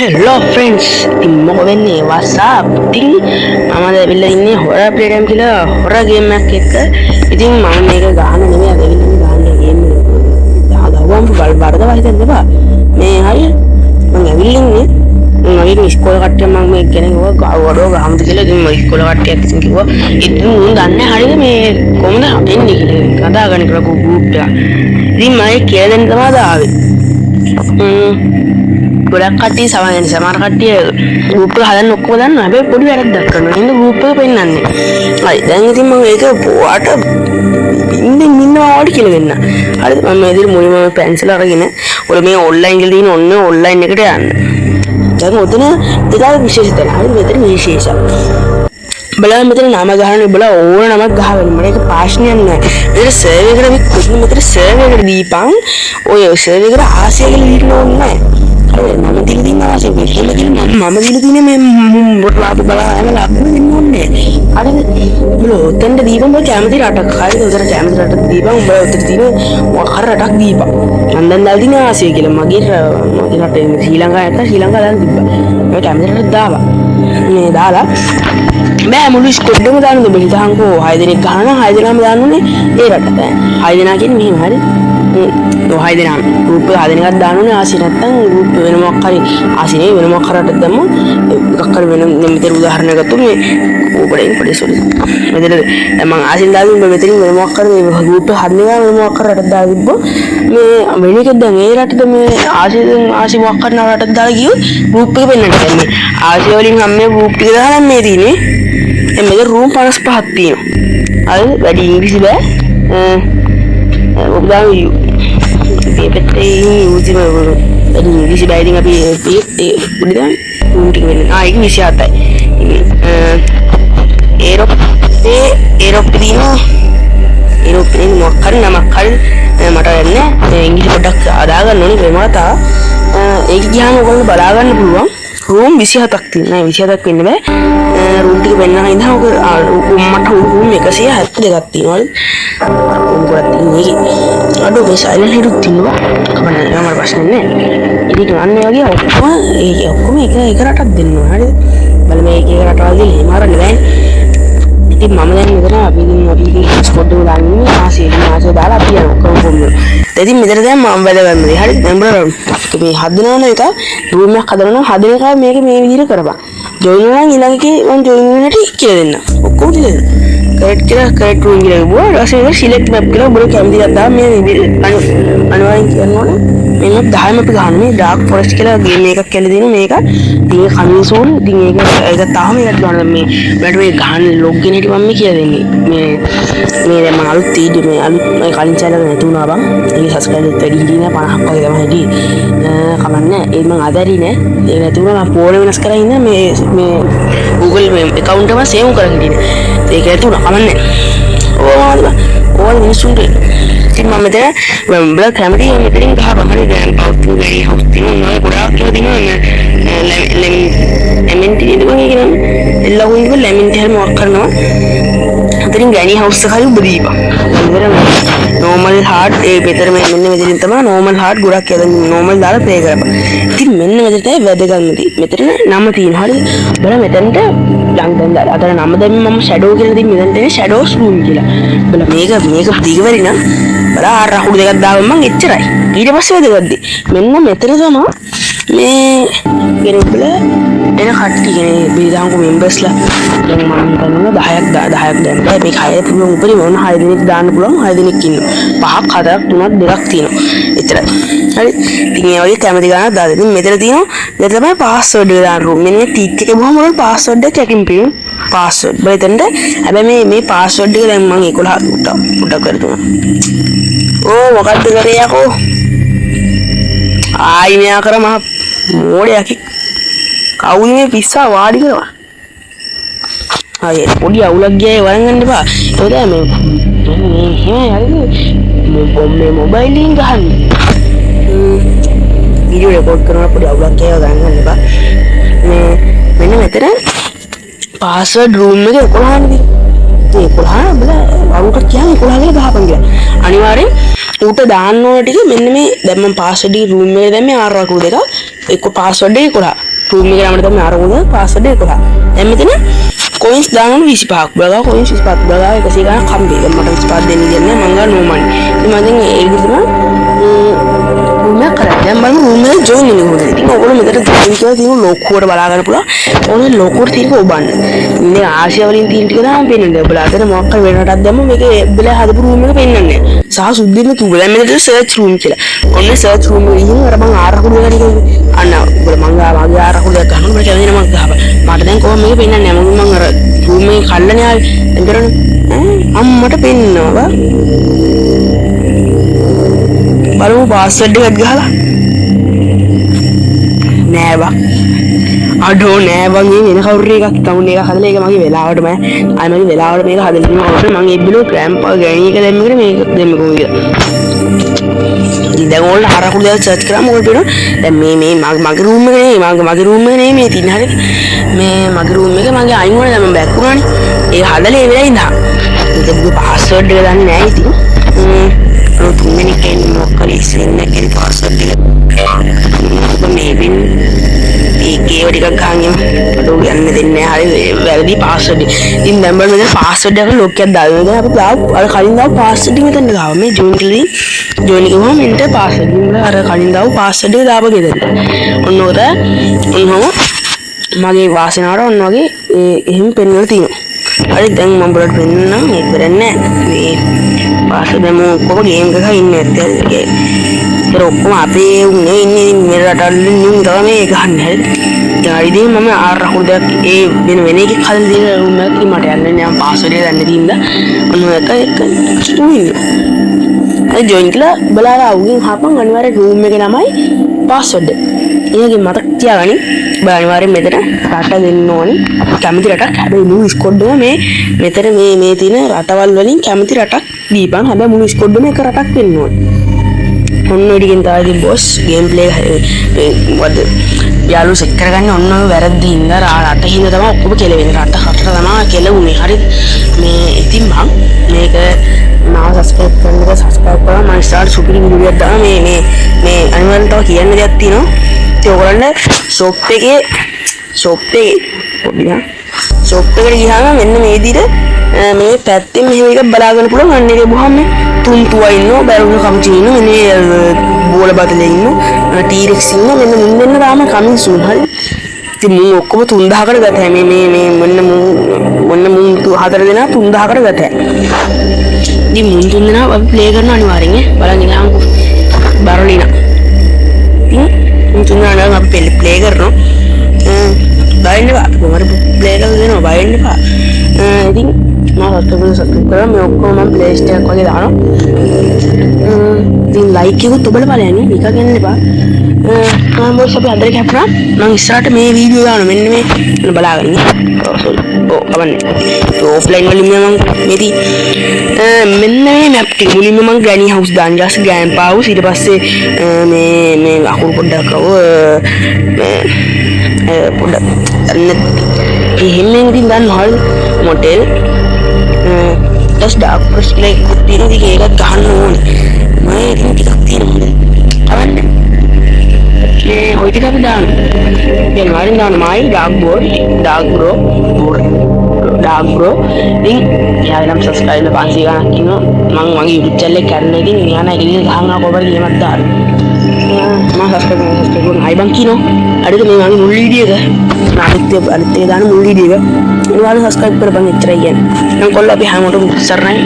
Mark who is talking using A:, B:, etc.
A: Hello friends, ඉතින් මොකද වෙන්නේ? What's up? ඉතින් මම දැවිලා ඉන්නේ හොරර් ප්ලේ ටයිම් කියලා හොරර් ගේම් එකක් එක්ක. ඉතින් මම මේක ගහන්න නෙමෙයි දැවිලා ගහන්න ගේම් එක. දාගවම් වරදවා හිතන්න එපා. මේ හරිය මම ඇවිල්ලා ඉන්නේ. මගේ ඉස්කෝල කට්ටිය මම මේ කෙනෙක් ගාවඩෝ ගහමුද කියලා ඉතින් මම ඉස්කෝල කට්ටියක් ඉතින් කිව්වා. ඉතින් උන් දන්නේ හරියද මේ කොහොමද හදන්නේ කියලා. කතාගන්න කියලා ගෲප් එක. ඉතින් මම කියලා දෙන්න තමයි ආවේ. ගොඩක් කට්ටිය සමහර කට්ටිය ගෲප් එක හදන්න ඔක්කොම දන්නවා. හැබැයි පොඩි වැරද්දක් කරනවා. ඉතින් ගෲප් එක පෙන්නන්නේ. හරි. දැන් ඉතින් මම ඒක පොවාට ඉන්නවා වඩ කියලා වෙන්න. හරිද? මම මේ විදිහට මුලින්ම පැන්සල් අරගෙන ඔය මේ ඔන්ලයින් කියලා තියෙන ඔන්න ඔන්ලයින් එකට යන්න. දැන් ඔතන දෙකක් විශේෂ තැන. හරිද? මෙතන විශේෂයි. බලන්න මෙතන නම ගහන්න බලා ඕන නමක් ගහගන්න. මට ඒක පාෂ්ණයක් නෑ. මෙතන සර්වර් එකට කොහොමද මෙතන සර්වර් එකට දීපන්. ඔය සර්වර් එකට ආසිය කියලා දීන්න ඕනේ නෑ. මම දින දින ආසෙ වෙන්නේ මම දින දින මේ මොටලාප බලන්න ලබන්න දෙන්න ඕනේ. හරිද? බල උතෙන්ද දීපන් බල කැමති රටක්. හරිද? උතර කැමති රටක් දීපන්. උඹ උතර තියෙන වකර රටක් දීපන්. මම දැන් දාලා දින ආසෙ කියලා මගේ රටේ ශ්‍රී ලංකාව නැත්නම් ශ්‍රී ලංකාව දාන්න තිබ්බා. මම කැමති රටක් දාවා. මේ දාලා බෑ මුළු ස්කොඩ්ඩම දාන්න දෙන්න. හිතහන්කෝ 6 දිනක් ගහනවා නම් 6 දිනම දාන්න ඕනේ ඒ රටට. 6 දිනා කියන්නේ මෙහෙම හරිද? හයි දෙනා ගෲප් එක හදන එකක් දාන්න ඕනේ. ආසි නැත්තම් ගෲප් වෙන මොකක් හරි ආසි නේ වෙන මොකක් හරි රටක් දැම්මොත් මොකක් හරි වෙන මෙතන උදාහරණයක් ගත්තොත් මේ ඕබඩෙන් පොඩි සෝරි මෙතන මම ආසින් දාගෙන මෙතනින් වෙන මොකක් හරි මේ ගෲප් එක හදන එක වෙන මොකක් හරි රටක් දාලා තිබ්බොත් මේ වෙන එකක් දැන් ඒ රටට මේ ආසි මොකක් හරි රටක් දාලා ගියොත් ගෲප් එක වෙන්නට දැන් මේ ආසි වලින් හැම මේ ගෲප් ටික දාලා මේ තියෙන්නේ මේක රූම් 55ක් තියෙනවා. හරිද? වැඩි ඉංග්‍රීසි බෑ. ඔබ දාමු पेपते यूज़ में इसी बाइडिंग अभी उड़ी दान उनकी मैंने एक विषय आता है एरोप्लेन मक्खर ना मक्खर मटर ने इंग्लिश प्रोडक्ट आधार नोनी प्रेमाता एक ज्ञान को बलागन पुलवा रूम विषय तक थी ना विषय तक पिन में रूम की पहनना है ना मट रूम में कैसे है हत्ते करती है और उनको करती है कि अडो में साइलेंट ही रुकती है कब ना हमारे पास नहीं ये कि मानने वाली आपको में एक रात दिन में है बल में एक रात वाली हमारा लेवल ඉතින් මම දැන් මෙතන අපි ස්කොඩ් එක දාන්නේ ආසේ දාලා අපි යනවා කොහොමද. ඉතින් මෙතන දැන් මම වැඩ ගන්නනේ. හරි දැන් බලන්න. මේ හදනවන එක රූම් එකක් හදනවා හදන එක මේක මේ විදිහට කරපන්. ජොයින් වුණා ඊළඟකේ මම ජොයින් වෙන්නට කියලා දෙන්න. ඔක්කොම දෙන්න. කරෙක්ට් කියලා කරෙක්ට් රූම් කියලා ගිහුවා. ඊට පස්සේ සිලෙක්ට් මැප් කියලා ඔබට කැමති එකක් දාලා මේ අනිවාර්යෙන් කියන්න ඕනේ. මෙන්න 10 මැප් ගන්න මේ ඩාර්ක් ෆොරෙස්ට් කියලා ගේම් එකක් කියලා දෙනවා මේක. ඉතින් ඒක කමිසෝල් ඉතින් ඒක තාම ඒකට ගන්න මේ වැඩ මේ ගහන්න ලොග්ගෙන හිටි මම කියලා දෙන්නේ. මේ දැන් මම අලුත් වීඩියෝ මේ අලුත් කලින් channel එක නැති වුණා බං. ඒක subscribe වැඩි හිටියේ නෑ 50ක් වගේ තමයි හිටියේ. කමන්නේ ඒ මම අදාරි නෑ. ඒක නැති වුණා මම ෆෝන් වෙනස් කරලා ඉන්න මේ Google මේ account එක මම save කරගෙන ඉන්නේ. ඒක නැති වුණා කමන්නේ. ඕන මිනිස්සුන්ට ඉතින් මම මෙතන බ්ලැක් කැමරි මෙතනින් ගහපන් හරි දැන් පවුත් ගෑයි හවුස් තියෙනවා ගොඩාක් කියලා තියෙනවා ලෙමන් තියෙන දුන්නේ කියන්නේ එල්ලගුන් ඉන්න ලෙමන් තේ මොකක් කරනවා අතරින් ගෑණි හවුස් එක හරි උබදීපන් මෙතන නෝමල් හાર્ඩ් ඒ මෙතන මෙන්න මෙතනින් තමයි නෝමල් හાર્ඩ් ගොඩක් කියලා නෝමල් දාලා ප්ලේ කරපන් ඉතින් මෙන්න මෙතන තමයි වැදගත්මදී මෙතන නම තියෙනවා හරි බලන්න මෙතනට ලං දැන් දාලා අතන නම දැම්ම මම ෂැඩෝ කියලා දෙන්නේ මෙතන තියෙන ෂැඩෝස් රූම් කියලා බලන්න මේක දිගවරි නම් බලා රහුඩු දෙකක් දාගන්න මං එච්චරයි ඊට පස්සේ වැදගත්දී මෙන්න මෙතන තමයි මේ ගරුප්ල එන කට්ටිය කියන්නේ බීදාංගු මෙම්බර්ස්ලා දැන් මම හිතන්නේ 10ක් දැන් මේක 6 පුළුවන් උපරි මොන 6 දිනක් දාන්න පුළුවන් 6 දිනක් ඉන්නවා 5ක් 4ක් 3ක් 2ක් තියෙනවා එච්චරයි හරි ඉතින් ඒ වගේ කැමති ගානක් දාලා ඉතින් මෙතන තියෙනවා මෙතන තමයි පාස්වර්ඩ් එක දාන්න ඕනේ මෙන්න මේ ටික් එකේ බොහොම මොකද පාස්වර්ඩ් එක චෙකින් පියු පාස්වර්ඩ් බලතෙන්ද හැබැයි මේ පාස්වර්ඩ් එක දැන් මම 11 උඩ කරනවා ඕ මොකද්ද කරේ යකෝ ආයි මෙයා කර මහ මෝඩයක් කවුද මේ පිස්සා වාඩි කරවා ආයේ පොඩි අවුලක් ගියාේ වරන් ගන්න එපා ඒක දැන් මේ හරිද මේ මොබයිල් එකෙන් ගහන්නේ වීඩියෝ රෙකෝඩ් කරනවා පොඩි අවුලක් ගියාේ ගන්න එපා මේ මෙන්න මෙතන පාස්වර්ඩ් රූම් එක 11 නේ 11 බල අවුලක් කියන්නේ 11 කියලා ගහපන් කියලා අනිවාර්යෙන් ඌට දාන්න ඕන ටික මෙන්න මේ දැන් මම පාස්වර්ඩ් එක රූම් එකේ දැම්මේ ආර් වකුරු දෙක එක්ක පාස්වර්ඩ් එක 11 රූම් එකට යන්න තමයි අරමුණ පාස්වර්ඩ් එක 11. දැන් මෙතන කොයින්ස් දානවලු 25ක්. බලගා කොයින්ස් 25ක්. බලගා 100 ගණන් කම්බි. මට 25ක් දෙන්න දෙන්නේ මං ගා නෝ මනි. ඉතින් මම දැන් ඒ විදිහට රූම් එක කරා. දැන් බලමු රූම් එක ජොයින් වෙන්නේ කොහොමද. ඉතින් ඔයගොල්ලෝ මෙතන ජොයින් කියලා තියෙන ලොකුවට බලා ගන්න පුළුවන්. ඕනේ ලොකුවට තියෙනක ඔබන්න. ඉන්නේ ආසියා වලින් තියෙන ටික තමයි පෙන්වන්නේ. ඔබලා අතර මොකක් හරි වෙනටක් දැම්ම මේකේ ඔබලා හදපු රූම් එක පෙන්වන්නේ නැහැ. සහ සුද්ධින්න තුබ. දැන් මෙතන සර්ච් රූම් කියලා. ඔන්න සර්ච් රූම් එකේ ඉන්න අර මං ආරකුඩු එකක් ටික අන්න ඔබලා මං ගාගේ ආරකුඩයක් ගන්නවා. මට කැමති නමක් ගහපන්. මට දැන් කොහොම මේක පෙන්වන්නේ නැහැ. මං අර රූම් එකේ කල්ලනේ ආවේ. දැන් කරන්නේ අම්මට පෙන්නවා. බලමු පාස්වර්ඩ් එකක් ගහලා. නෑ බා. අඩෝ නෑ බං මේ වෙන කවුරු එකක් තවුන් එකක් හදලා ඒක මගේ වෙලාවටම ආයි මගේ වෙලාවට මේක හදලා ඉන්නවා කවුරු මම එබ්බිලෝ ග්‍රෑම්පා ගෑණි එක දැම්මකට මේක දෙන්නකෝ කියලා. ඉතින් දැන් ඕල්ල හරකුඩු දාලා සර්ච් කරාම ඕක පේනවා. දැන් මේ මගේ රූම් එක නෙමෙයි මගේ රූම් එක නෙමෙයි මේ තියෙන හරියට. මේ මගේ රූම් එක මගේ අයින් වුණා දැන් මම බෑක් වුණානේ. ඒක හදලා ඒ වෙලාවේ ඉඳන්. ඉතින් මගේ පාස්වර්ඩ් එක දන්නේ නෑ ඉතින්. තුන්වෙනි කෙනෙක් මොකක්ද ඉස්සෙල්ලා කෙනෙක් පාස්වර්ඩ් එක මේබි ඒකේ ටිකක් ගහන් යමු. අඩෝ යන්න දෙන්නේ නැහැ. හරි වැරදි පාස්වර්ඩ්. ඉතින් දැන් බලන්න මෙතන පාස්වර්ඩ් එක ලොක්කයක් දාලා. දැන් අපි අර කලින් දාපු පාස්වර්ඩ් එක මෙතන දාවා. මේ ජොයින් කළේ ජොයින් එකම මෙන්ට පාස්වර්ඩ්. ඉතින් අර කලින් දාපු පාස්වර්ඩ් එක දාපු ගෙදර. ඔන්න උත ඔන්නම මගේ වාසනාවට ඔන්න වගේ එහෙම පෙන්වලා තියෙනවා. හරි දැන් මම බලන්න පෙන්නන්නම්. මේක කරන්නේ මේ පාස්වර්ඩ් දැන් කොහොම ගේම් එකක ඉන්නේ නැත්තේ. ඒක ඔක්කොම අපේ උන්නේ ඉන්නේ මේ රටවලින් තමයි මේ ගන්න හැටි. ඊට මම ආරකුඩු දෙයක් ඒ වෙන එකක් හදලා දීලා රූම් එකක් ඉතින් මට යන්න නෑ පාස්වර්ඩ් එක දන්නේ තින්ද ඔන්න එක උන්නේ. ඒ ජොයින් කළා බලලා අවුගෙන් හපන් අනිවාර්යෙන් රූම් එකේ නමයි පාස්වර්ඩ්. ඒකේ මතක තියාගනි. බල අනිවාර්යෙන් මෙතන රට දෙන්න ඕනි. කැමති රටක් හැබැයි මුළු ස්කොඩ්ඩම මේ මෙතන මේ තියෙන රටවල් වලින් කැමති රටක් දීපන්. හැබැයි මුළු ස්කොඩ්ඩම එක රටක් වෙන්න ඕනි. ඔන්න ඔඩිගෙන් තමයි බොස් ගේම් ප්ලේ වද යාළු සෙට් කරගන්න ඔන්න වැරද්ද හින්දා රට හින්දා තමයි ඔක්කොම කෙලවෙන්නේ. රට හතර තමයි කෙලවුනේ. හරිද? මේ ඉතින් මම මේක මාව සබ්ස්ක්‍රයිබ් කරන්න එක සබ්ස්ක්‍රයිබ් කරා. මම ස්ටාර්ට් සුපිරි වීඩියෝයක් දානවා. මේ අනිවාර්යෙන් තව කියන්න දෙයක් තියෙනවා. ඉතින් ඔයගොල්ලන්ට ෂොප් එකේ පොඩි ෂොප් එකට ගියාම මෙන්න මේ විදිහට මේ පැත්තෙන් මෙහෙම එකක් බලාගන්න පුළුවන්. අන්න ඒකේ බොහොම තුන්තුවා ඉන්නවා, බැරුණු කම්චි ඉන්නවා, මෙන්න බෝල බතලේ ඉන්නවා, ටීරෙක්ස් ඉන්නවා. මෙන්න මුන් දෙන්න තාම කමින් සූන්. හරි. ඉතින් මුන් ඔක්කොම 3000කට ගත්තා. මේ මොන්න මුන් හතර දෙනා 3000කට ගත්තා. ඉතින් මුන් තුන් දෙනා අපි ප්ලේ කරනවා අනිවාර්යෙන් ඈ. බලන් ඉඳන් බරලිනා. ඉතින් මුන් තුන් දෙනා අපි ප්ලේ කරනවා. බයින්න බා. කොහමද ප්ලේ කරලා දෙනවා බයින්න බා. ඉතින් මම සබ්ස්ක්‍රයිබ් කරා මේ ඔක්කොම මම ප්ලේ ස්ටෝර් එකක් වගේ දානවා. ඉතින් ලයික් එකත් ඔබලා බලන්න නිකන් ගන්න එපා. මම මොකද අපි අnder කැපුණා. මම ඉස්සරහට මේ වීඩියෝ දානවා. මෙන්න මේ බලාගන්න. කවන්නේ. ඔෆ්ලයින් වලින් මම මේටි මෙන්න මේ මැප් ටික මුලින්ම මම ග්‍රැනි හවුස් දාන්න ජස් ගෑම්පා හවුස් ඊට පස්සේ මේ අකුරු පොඩ්ඩක් පොඩ්ඩක් එහෙම ඉතින් ගන්න හොල් මොඩෙල් ඩස් ඩාර්ක් ප්‍රස් ලයික් තියෙන දිගේ ඒකත් ගහන්න ඕනේ. මම ඉතින් ටිකක් තියෙනවා. අවන්නේ මේ හොයි ටික අපි දාන්න. දැන් වරින් දාන්න මයි ඩාර්ක් බ්‍රෝ ඉතින් එයාලා නම් සබ්ස්ක්‍රයිබ් 500 ගණක් ඉන්නවා. මම මගේ YouTube channel එක කරන ඉතින් මෙයා නම් ඉතින් ගහනවා කොහොමද ගේමක් දාන්න. මම සබ්ස්ක්‍රයිබ් කරනවා අයිබන් කිනෝ. අරිද මේ මගේ මුල් වීඩියෝ එක අනිත් එක දාන මුල් වීඩියෝ එක. ඔයාලා සබ්ස්ක්‍රයිබ් කරපන් එච්චරයි කියන්නේ. නම් කොල්ල අපි හැමෝටම සරණයි.